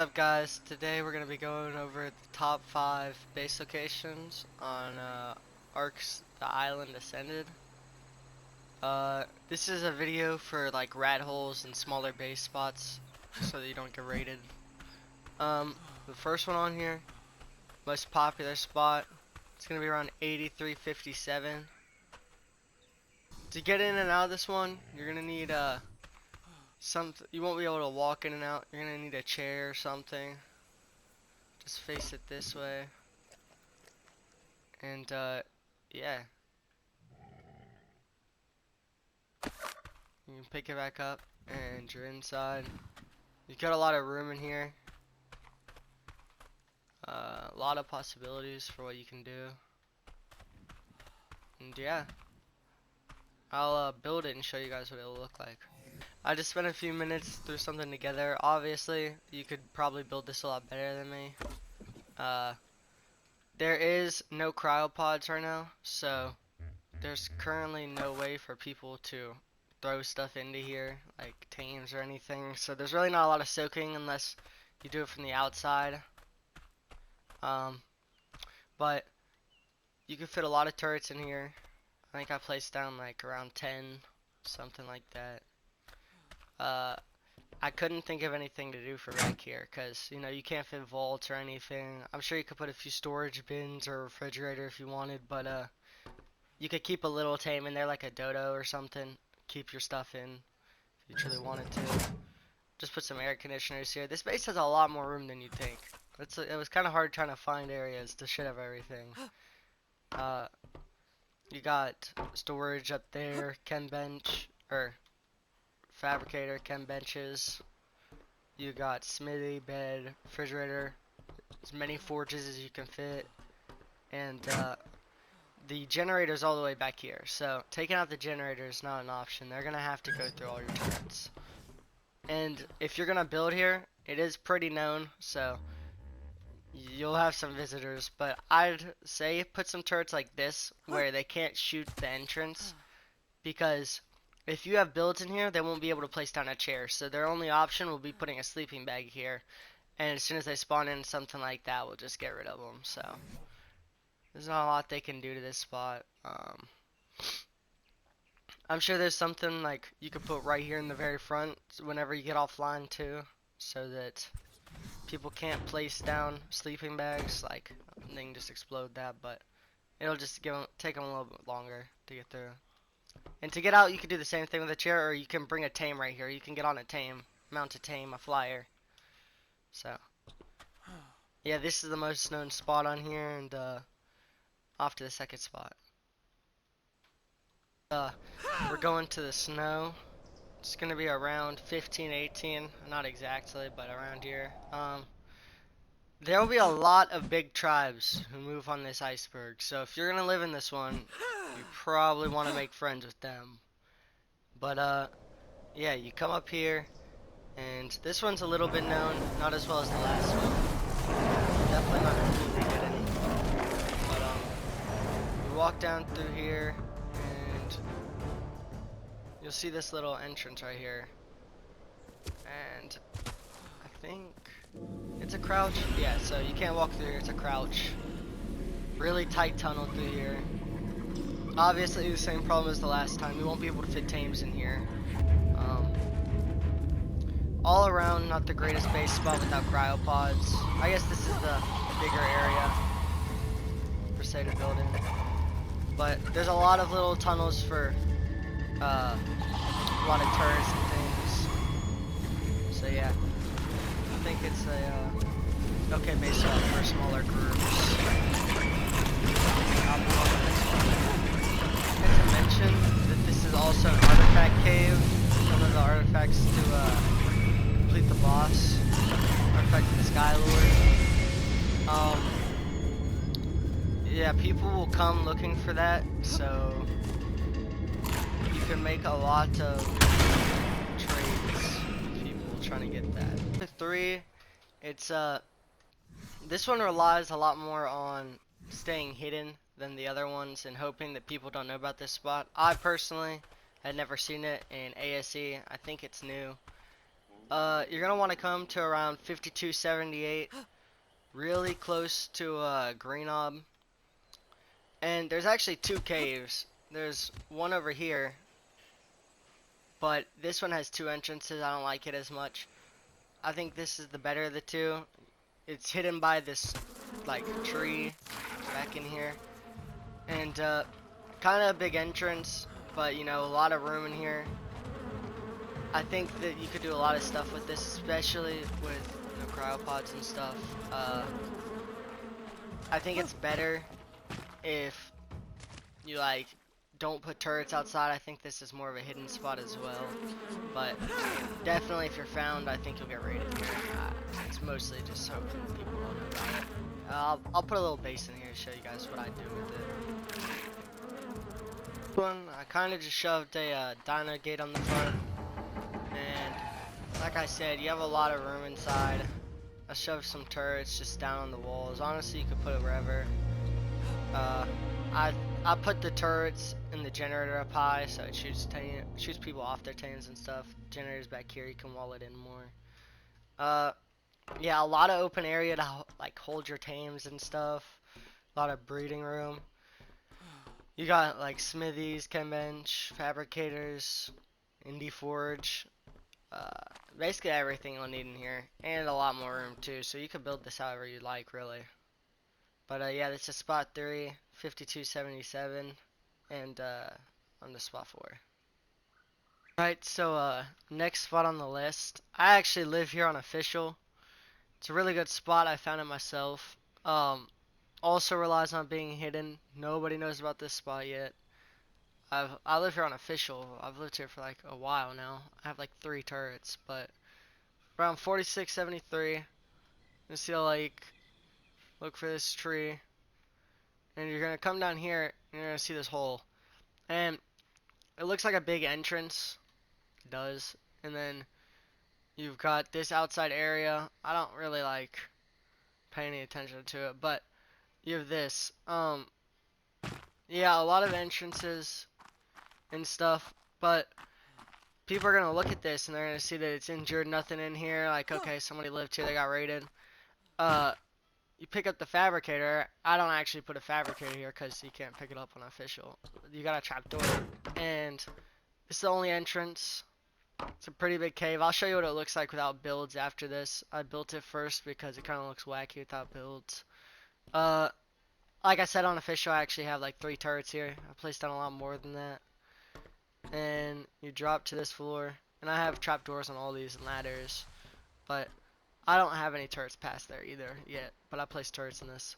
What's up guys, today we're going to be going over the top 5 base locations on Ark's The Island Ascended. This is a video for like rat holes and smaller base spots so that you don't get raided. The first one on here, most popular spot, it's going to be around 8357. To get in and out of this one, you're going to need you won't be able to walk in and out. You're going to need a chair or something. Just face it this way. And yeah. You can pick it back up and you're inside. You've got a lot of room in here. A lot of possibilities for what you can do. And yeah. I'll build it and show you guys what it'll look like. I just spent a few minutes, threw something together. Obviously, you could probably build this a lot better than me. There is no cryopods right now, so there's currently no way for people to throw stuff into here, like tames or anything. So there's really not a lot of soaking unless you do it from the outside. But you can fit a lot of turrets in here. I think I placed down like around 10, something like that. I couldn't think of anything to do for back here because, you know, you can't fit vaults or anything. I'm sure you could put a few storage bins or a refrigerator if you wanted, but you could keep a little tame in there like a dodo or something. Keep your stuff in if you truly wanted to. Just put some air conditioners here. This base has a lot more room than you'd think. It was kind of hard trying to find areas to shit up everything. You got storage up there, chem bench, or fabricator, chem benches. You got smithy, bed, refrigerator, as many forges as you can fit, and the generator's all the way back here. So taking out the generator is not an option. They're gonna have to go through all your turrets. And if you're gonna build here, it is pretty known, so you'll have some visitors, but I'd say put some turrets like this where they can't shoot the entrance, because if you have builds in here, they won't be able to place down a chair, so their only option will be putting a sleeping bag here, and as soon as they spawn in something like that, we'll just get rid of them. So there's not a lot they can do to this spot. I'm sure there's something like you could put right here in the very front whenever you get offline too, so that people can't place down sleeping bags. Like, they can just explode that, but it'll just take them a little bit longer to get through. And to get out, you can do the same thing with a chair, or you can bring a tame right here. You can get on a tame, mount a tame, a flyer. So, yeah, this is the most known spot on here, and off to the second spot. We're going to the snow. It's gonna be around 15, 18, not exactly, but around here. There will be a lot of big tribes who move on this iceberg, so if you're gonna live in this one, you probably want to make friends with them. But yeah, you come up here, and this one's a little bit known, not as well as the last one. Definitely not completely hidden. But you walk down through here, and you'll see this little entrance right here. And I think it's a crouch. Yeah, so you can't walk through here, it's a crouch. Really tight tunnel through here. Obviously the same problem as the last time. We won't be able to fit tames in here. All around, not the greatest base spot without cryopods. I guess this is the bigger area for say to build in. But there's a lot of little tunnels for a lot of turrets and things. So yeah, I think it's a okay base spot for smaller groups. To mention that this is also an artifact cave. One of the artifacts to complete the boss. Artifact of the Sky Lord. Yeah, people will come looking for that, so you can make a lot of trades with people trying to get that. 3, it's this one relies a lot more on staying hidden than the other ones and hoping that people don't know about this spot. I personally had never seen it in ASE. I think it's new. You're gonna want to come to around 5278, really close to Green Ob. And there's actually two caves. There's one over here, but this one has two entrances. I don't like it as much. I think this is the better of the two. It's hidden by this like tree back in here, and kind of a big entrance, but you know, a lot of room in here. I think that you could do a lot of stuff with this, especially with cryopods and stuff. I think it's better if you like don't put turrets outside. I think this is more of a hidden spot as well, but definitely if you're found, I think you'll get raided here. It's mostly just hoping people don't know about it. I'll put a little base in here to show you guys what I do with it. I kind of just shoved a dino gate on the front, and like I said, you have a lot of room inside. I shoved some turrets just down on the walls. Honestly, you could put it wherever. I put the turrets in the generator up high, so it shoots people off their tans and stuff. Generators back here, you can wall it in more. Yeah, a lot of open area to like hold your tames and stuff. A lot of breeding room. You got like smithies, chem bench, fabricators, indie forge. Basically everything you'll need in here, and a lot more room too. So you could build this however you like, really. But yeah, this is spot 3, 5277, and on the spot 4. Right, so next spot on the list. I actually live here on Official. It's a really good spot. I found it myself. Also relies on being hidden. Nobody knows about this spot yet. I live here on Official. I've lived here for like a while now. I have like 3 turrets, but around 4673. You see a lake. Look for this tree. And you're gonna come down here and you're gonna see this hole. And it looks like a big entrance. It does. And then you've got this outside area. I don't really like pay any attention to it, but you have this. Yeah, a lot of entrances and stuff, but people are gonna look at this and they're gonna see that it's injured, nothing in here. Like, okay, somebody lived here, they got raided. You pick up the fabricator. I don't actually put a fabricator here because you can't pick it up on Official. You got a trapdoor, and it's the only entrance. It's a pretty big cave. I'll show you what it looks like without builds after this. I built it first because it kind of looks wacky without builds. Like I said on Official, I actually have like 3 turrets here. I placed down a lot more than that. And you drop to this floor. And I have trapdoors on all these and ladders. But I don't have any turrets past there either yet. But I placed turrets in this.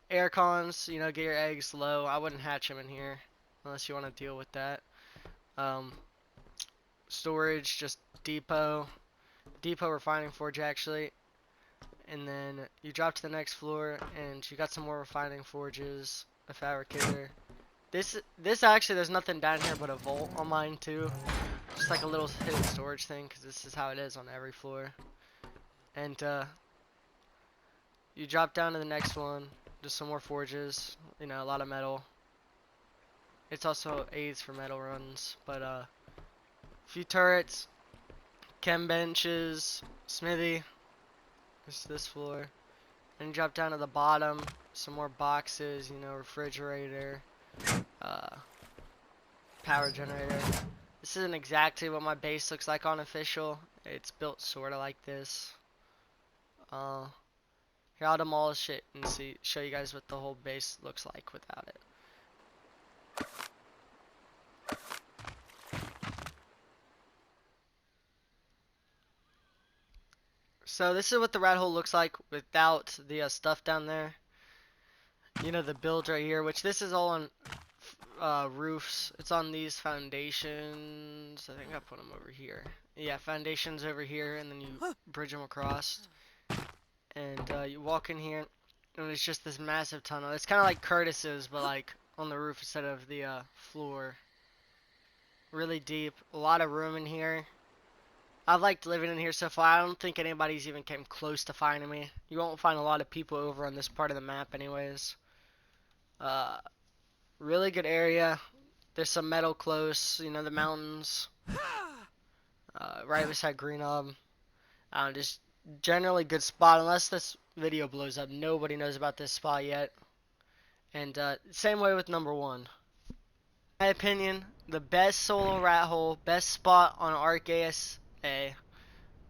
Air cons, you know, get your eggs low. I wouldn't hatch them in here unless you want to deal with that. Storage, just depot refining forge actually, and then you drop to the next floor and you got some more refining forges, a fabricator. This actually, there's nothing down here but a vault on mine too, just like a little hidden storage thing, because this is how it is on every floor. And you drop down to the next one, just some more forges, you know, a lot of metal. It's also aids for metal runs, but a few turrets, chem benches, smithy. This floor. And drop down to the bottom. Some more boxes, you know, refrigerator, power generator. This isn't exactly what my base looks like on Official. It's built sort of like this. Here, I'll demolish it and show you guys what the whole base looks like without it. So this is what the rat hole looks like without the stuff down there. You know, the build right here, which this is all on roofs. It's on these foundations. I think I put them over here. Yeah, foundations over here, and then you bridge them across. And you walk in here, and it's just this massive tunnel. It's kind of like Curtis's, but like on the roof instead of the floor. Really deep. A lot of room in here. I've liked living in here so far. I don't think anybody's even came close to finding me. You won't find a lot of people over on this part of the map anyways. Really good area. There's some metal close, you know, the mountains. right beside Green Ob. Just generally good spot. Unless this video blows up, nobody knows about this spot yet. And same way with number 1. In my opinion, the best solo rat hole, best spot on Ark ASA. I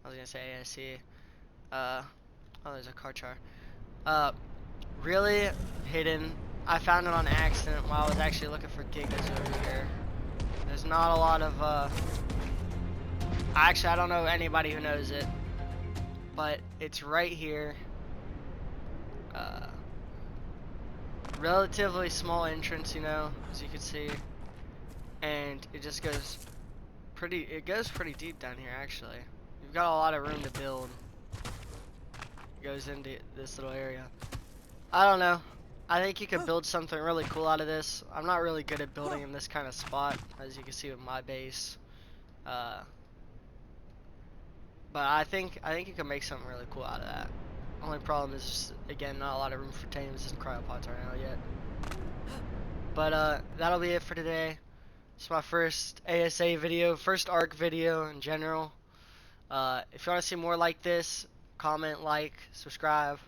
was gonna say ASC. Oh, there's a car char. Really hidden. I found it on accident while I was actually looking for gigas over here. There's not a lot of, actually, I don't know anybody who knows it. But it's right here. Relatively small entrance, you know, as you can see. And it just goes pretty deep down here, actually. You've got a lot of room to build. It goes into this little area. I don't know. I think you could build something really cool out of this. I'm not really good at building in this kind of spot, as you can see with my base. But I think you can make something really cool out of that. Only problem is just, again, not a lot of room for tames and cryopods right now yet. But that'll be it for today. It's my first ASA video, first Ark video in general. If you want to see more like this, comment, like, subscribe,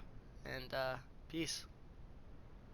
and peace.